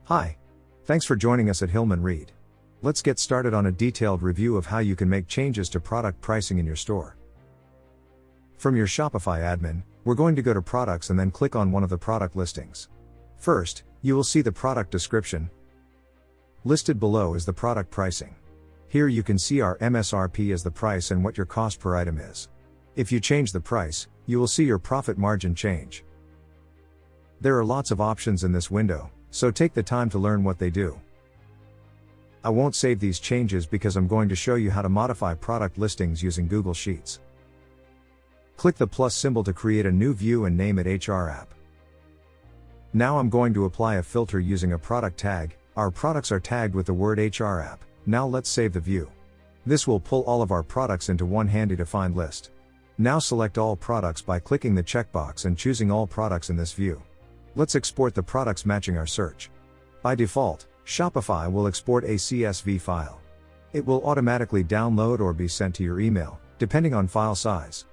Hi. Thanks for joining us at Hillman Reid. Let's get started on a detailed review of how you can make changes to product pricing in your store. From your Shopify admin, we're going to go to Products and then click on one of the product listings. First, you will see the product description. Listed below is the product pricing. Here you can see our MSRP as the price and what your cost per item is. If you change the price, you will see your profit margin change. There are lots of options in this window, so take the time to learn what they do. I won't save these changes because I'm going to show you how to modify product listings using Google Sheets. Click the plus symbol to create a new view and name it HR app. Now I'm going to apply a filter using a product tag. Our products are tagged with the word HR app. Now let's save the view. This will pull all of our products into one handy to find list. Now select all products by clicking the checkbox and choosing all products in this view. Let's export the products matching our search. By default, Shopify will export a CSV file. It will automatically download or be sent to your email, depending on file size.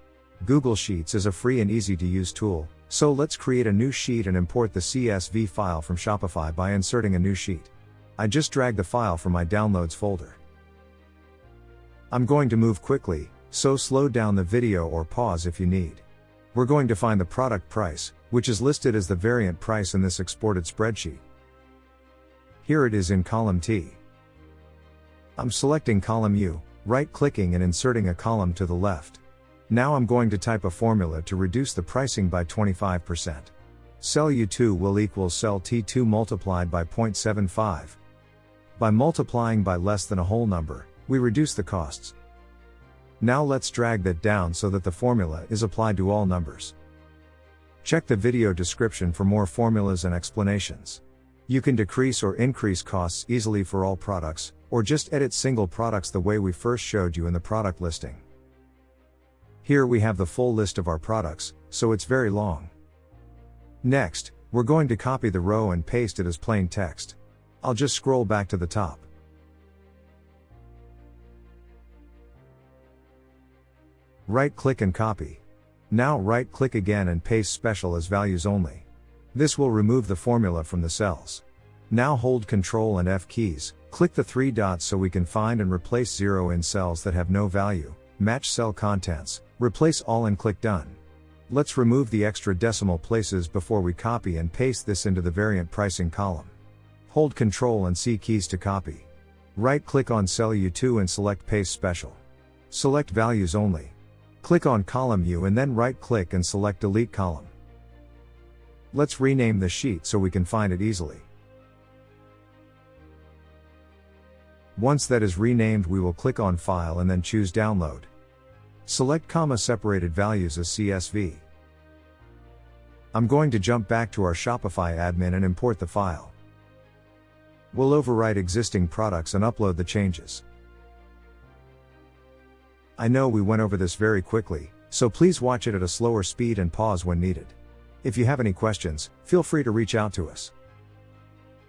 Google Sheets is a free and easy to use tool, so let's create a new sheet and import the CSV file from Shopify by inserting a new sheet. I just dragged the file from my downloads folder. I'm going to move quickly, so slow down the video or pause if you need. We're going to find the product price, which is listed as the variant price in this exported spreadsheet. Here it is in column T. I'm selecting column U, right-clicking and inserting a column to the left. Now I'm going to type a formula to reduce the pricing by 25%. Cell U2 will equal cell T2 multiplied by 0.75. By multiplying by less than a whole number, we reduce the costs. Now let's drag that down so that the formula is applied to all numbers. Check the video description for more formulas and explanations. You can decrease or increase costs easily for all products, or just edit single products the way we first showed you in the product listing. Here we have the full list of our products, so it's very long. Next, we're going to copy the row and paste it as plain text. I'll just scroll back to the top. Right-click and copy. Now right-click again and paste special as values only. This will remove the formula from the cells. Now hold Ctrl and F keys, click the three dots so we can find and replace 0 in cells that have no value, match cell contents, replace all and click Done. Let's remove the extra decimal places before we copy and paste this into the variant pricing column. Hold Ctrl and C keys to copy. Right-click on cell U2 and select Paste Special. Select Values Only. Click on column U and then right-click and select Delete Column. Let's rename the sheet so we can find it easily. Once that is renamed, we will click on File and then choose Download. Select comma-separated values as CSV. I'm going to jump back to our Shopify admin and import the file. We'll overwrite existing products and upload the changes. I know we went over this very quickly, so please watch it at a slower speed and pause when needed. If you have any questions, feel free to reach out to us.